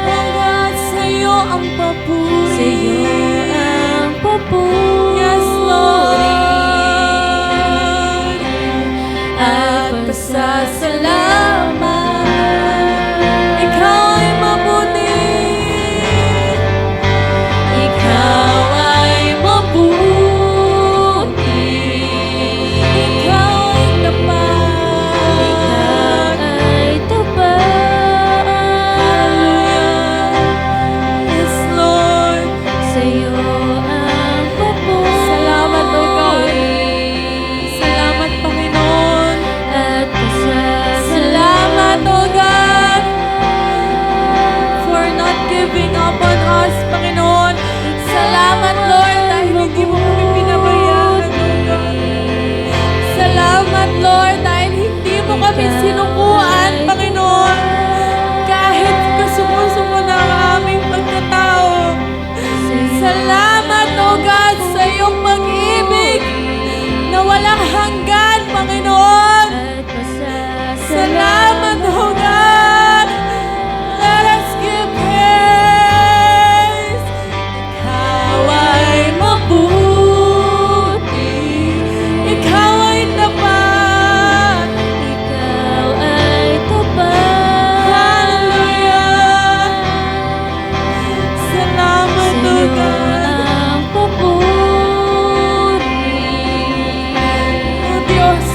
O God, sa iyo ang papuri. Sa iyo ang papuri. Yes, Lord. At pasasalamat. Ikaw ay mabuti. Ikaw ay mabuti. Ikaw ay tapat. Ikaw ay tapat. Yes, Lord. Sa iyo ang papuri. Salamat, O God. Salamat, Panginoon. At salamat, O God, for not giving up on us, Panginoon. Salamat, Lord, dahil hindi mo kami pinabayaan, O God. Salamat, Lord, dahil hindi mo kami sinukuan, Panginoon. Kahit kasumusumo na ang aming pagkatao. Salamat, O God, sa iyong pag-ibig na walang hanggan, Panginoon. Salamat, O God. Let us give praise. Ikaw ay mabuti. Ikaw ay tapat. Ikaw ay tapat. Hallelujah. Salamat, O God. O Diyos,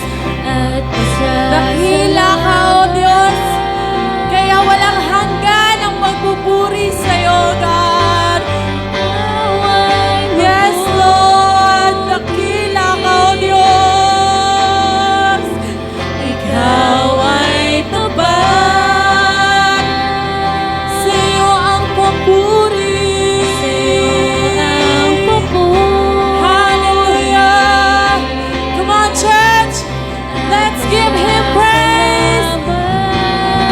dakila ka, O Diyos, kaya walang hanggan ang pagpupuri sa iyo, God. Yes, Lord, dakila ka, O Diyos. Ikaw ay tapat. Sa iyo ang papuri. Sa iyo ang papuri. Hallelujah. Come on, church. Let's give Him praise.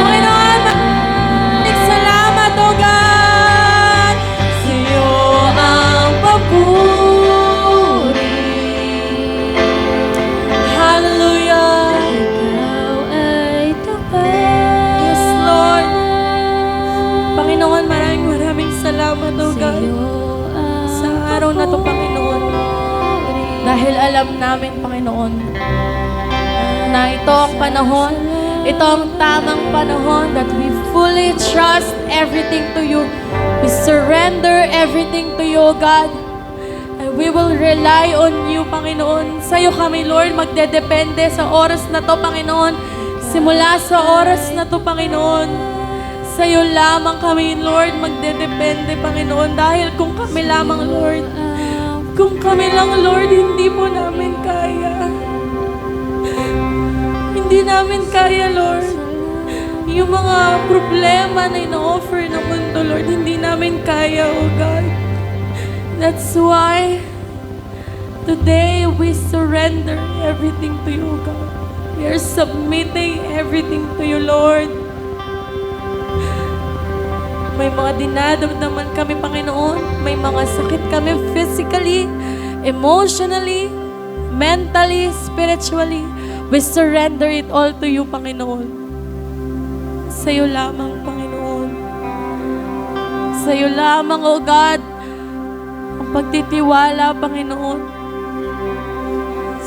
Panginoon, maraming salamat, O God. Sa iyo ang papuri. Hallelujah. Ikaw ay tapat. Yes, Lord. Panginoon, maraming salamat, O God, sa araw na to, Panginoon. Dahil alam namin, Panginoon, na ito ang panahon, ito ang tamang panahon that we fully trust everything to you. We surrender everything to you, O God. And we will rely on you, Panginoon. Sa iyo kami, Lord, magdedepende sa oras na to, Panginoon. Simula sa oras na to, Panginoon. Sa'yo lamang kami, Lord, magdedepende, Panginoon. Dahil kung kami lamang, Lord, kung kami lang, Lord, hindi po namin kaya. Hindi namin kaya, Lord. Yung mga problema na ino-offer ng mundo, Lord, hindi namin kaya, oh God. That's why today we surrender everything to you, oh God. We are submitting everything to you, Lord. May mga dinadamdaman kami, Panginoon. May mga sakit kami physically, emotionally, mentally, spiritually. We surrender it all to you, Panginoon. Sa'yo lamang, Panginoon. Sa'yo lamang, O God, ang pagtitiwala, Panginoon.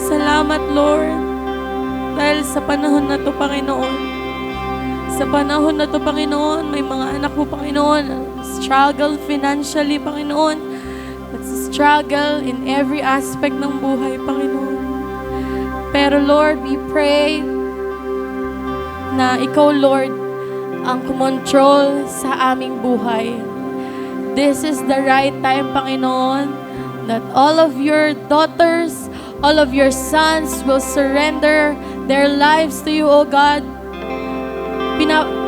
Salamat, Lord, dahil sa panahon na to, Panginoon. Sa panahon na to, Panginoon, may mga anak po, Panginoon, struggle financially, Panginoon. Struggle in every aspect ng buhay, Panginoon. Pero Lord, we pray na Ikaw, Lord, ang kumontrol sa aming buhay. This is the right time, Panginoon, that all of your daughters, all of your sons will surrender their lives to you, O God.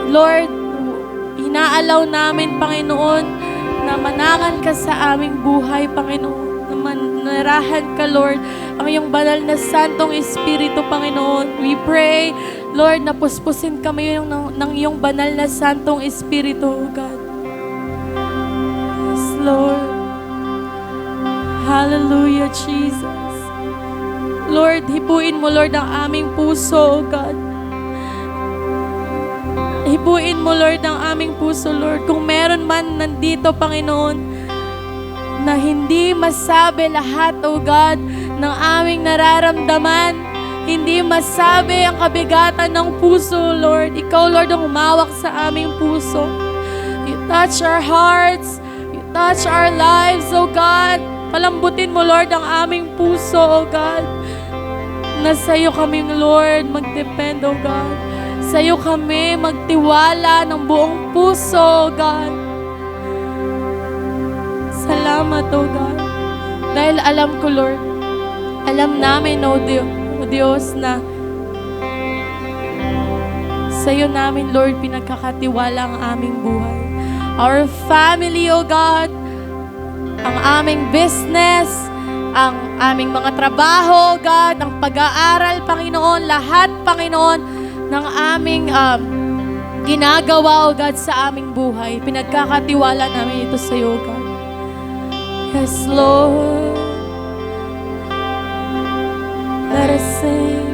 Lord, inaalaw namin, Panginoon, na manakan ka sa aming buhay, Panginoon. Na manarahan ka, Lord, ang iyong banal na Santong Espiritu, Panginoon. We pray, Lord, na puspusin kami ng iyong banal na Santong Espiritu, O God. Yes, Lord. Hallelujah, Jesus. Lord, hipuin mo, Lord, ang aming puso, O God. Hipuin mo, Lord, ang aming puso, Lord. Kung meron man nandito, Panginoon, na hindi masabi lahat, O God, ng aming nararamdaman, hindi masabi ang kabigatan ng puso, Lord. Ikaw, Lord, ang humawak sa aming puso. You touch our hearts. You touch our lives, O God. Palambutin mo, Lord, ang aming puso, O God. Na sa'yo kaming, Lord, mag-depend, O God. Sa'yo kami magtiwala ng buong puso, O God. Salamat, O God. Dahil alam ko, Lord, alam namin, O Diyos, na sa'yo namin, Lord, pinagkakatiwala ang aming buhay. Our family, O God, ang aming business, ang aming mga trabaho, O God, ang pag-aaral, Panginoon, lahat, Panginoon, ng aming ginagawa, O God, sa aming buhay. Pinagkakatiwala namin ito sa iyo, God. Yes, Lord. Let us sing.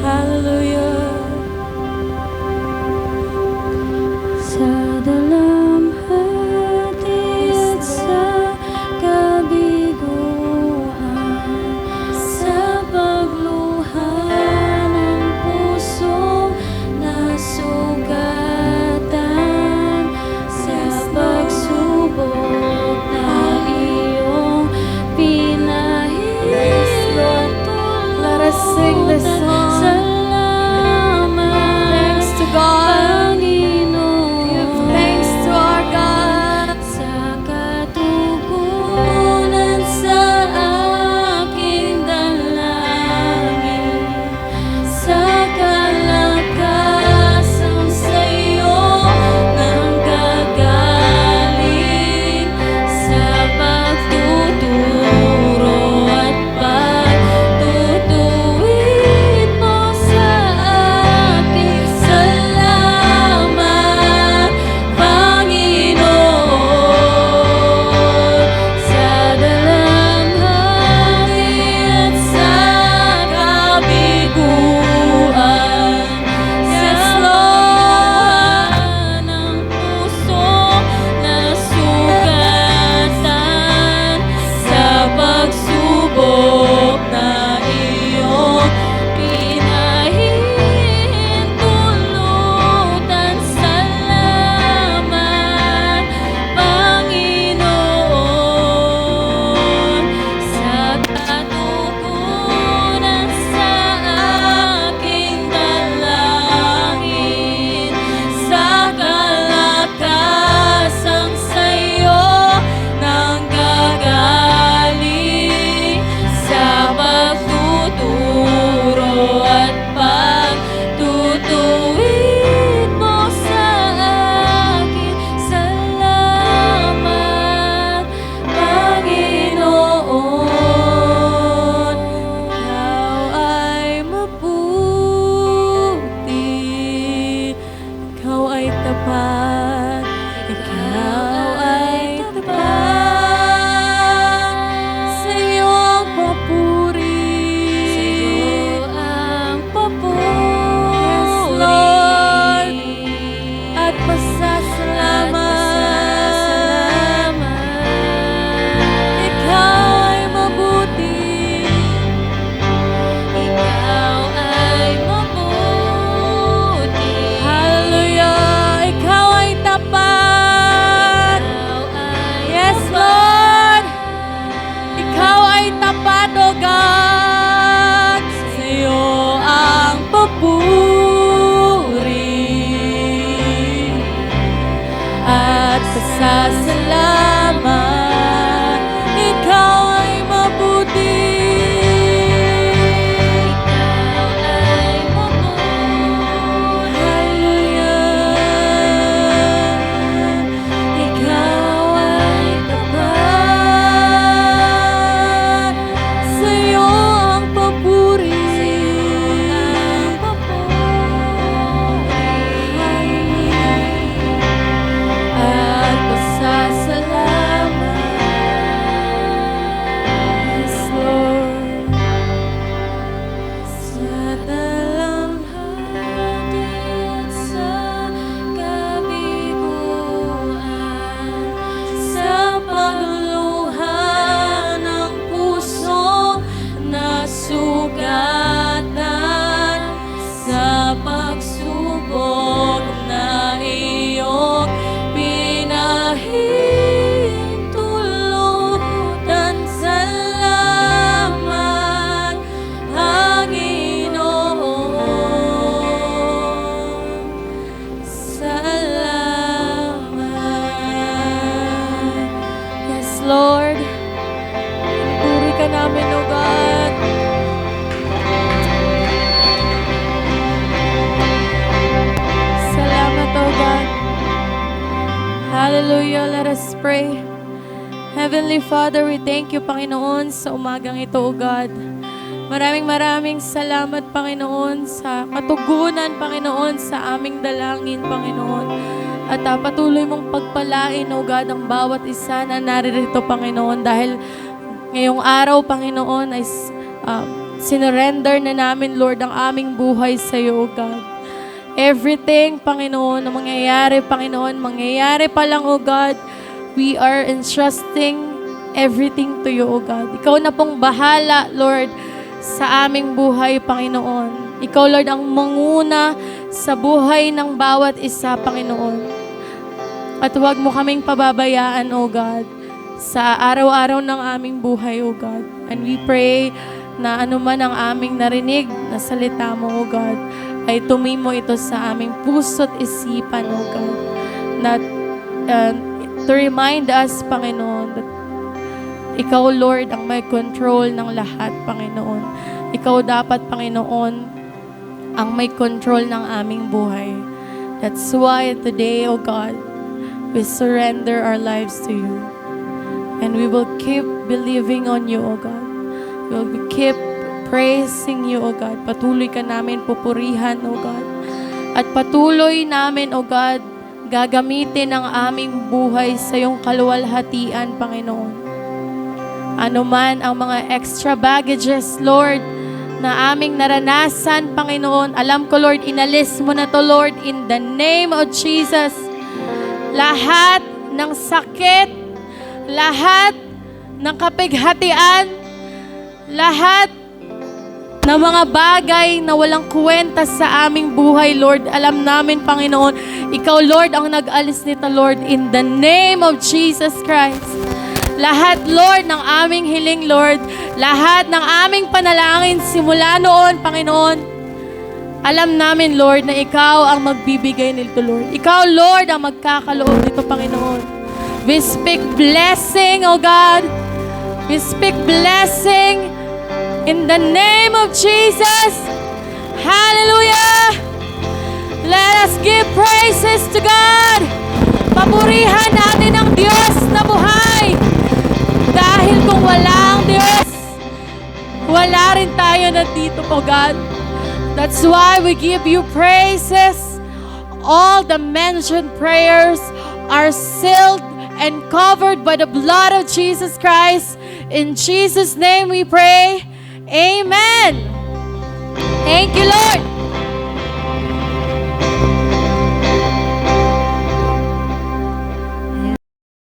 Hallelujah. Sa dalamhati at sa kabiguan, sa pagluha ng pusong nasugatan, sa pagsubok na iyong pinahintulutan. Let us sing this song. Salamat Hallelujah. Let us pray. Heavenly Father, we thank you, Panginoon, sa umagang ito, O God. Maraming salamat, Panginoon, sa katugunan, Panginoon, sa aming dalangin, Panginoon. At patuloy mong pagpalain, O God, ang bawat isa na naririto, Panginoon, dahil ngayong araw, Panginoon, ay sinurrender na namin, Lord, ang aming buhay sa iyo, O God. Everything, Panginoon, na mangyayari, Panginoon, mangyayari pa lang, O God, we are entrusting everything to you, O God. Ikaw na pong bahala, Lord, sa aming buhay, Panginoon. Ikaw, Lord, ang manguna sa buhay ng bawat isa, Panginoon. At huwag mo kaming pababayaan, O God, sa araw-araw ng aming buhay, O God. And we pray na anuman ang aming narinig na salita mo, O God, ay tumimo ito sa aming puso't isipan, O God. That, to remind us, Panginoon, that ikaw, Lord, ang may control ng lahat, Panginoon. Ikaw dapat, Panginoon, ang may control ng aming buhay. That's why today, O God, we surrender our lives to you. And we will keep believing on you, O God. We will keep praising you, O God. Patuloy ka namin pupurihan, O God. At patuloy namin, O God, gagamitin ang aming buhay sa iyong kaluwalhatian, Panginoon. Ano man ang mga extra baggages, Lord, na aming naranasan, Panginoon. Alam ko, Lord, inalis mo na to, Lord, in the name of Jesus. Lahat ng sakit, lahat ng kapighatian, lahat ng mga bagay na walang kwenta sa aming buhay, Lord. Alam namin, Panginoon, ikaw, Lord, ang nag-alis nito, Lord, in the name of Jesus Christ. Lahat, Lord, ng aming hiling, Lord, lahat ng aming panalangin simula noon, Panginoon, alam namin, Lord, na ikaw ang magbibigay nito, Lord. Ikaw, Lord, ang magkakaloob nito, Panginoon. We speak blessing, O God. We speak blessing in the name of Jesus. Hallelujah! Let us give praises to God. Papurihan natin ang Diyos na buhay. Dahil kung wala ang Diyos, wala rin tayo nandito, O God. That's why we give you praises. All the mentioned prayers are sealed and covered by the blood of Jesus Christ. In Jesus' name we pray. Amen. Thank you, Lord.